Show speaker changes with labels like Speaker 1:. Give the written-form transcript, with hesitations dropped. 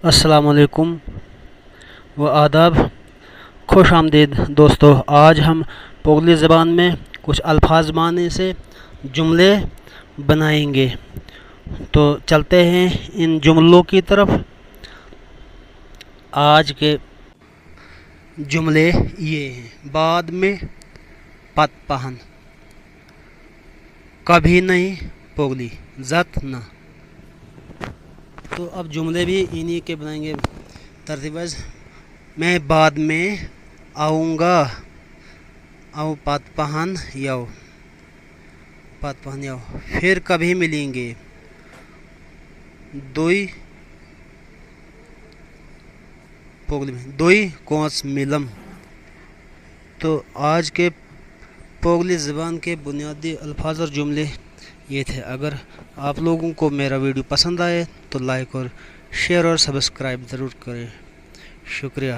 Speaker 1: السلام علیکم و آداب، خوش آمدید دوستو۔ آج ہم پوگلی زبان میں کچھ الفاظ معنی سے جملے بنائیں گے، تو چلتے ہیں ان جملوں کی طرف۔ آج کے جملے یہ ہیں: بعد میں پت پہن، کبھی نہیں پوگلی زت نہ۔ تو اب جملے بھی انہی کے بنائیں گے ترتیب وائز۔ میں بعد میں آؤں گا، او پت پہن یو، پت پہن یو۔ پھر کبھی ملیں گے، دوئی پوگلی میں دوئی کوس ملم۔ تو آج کے پوگلی زبان کے بنیادی الفاظ اور جملے یہ تھے۔ اگر آپ لوگوں کو میرا ویڈیو پسند آئے تو لائک اور شیئر اور سبسکرائب ضرور کریں۔ شکریہ۔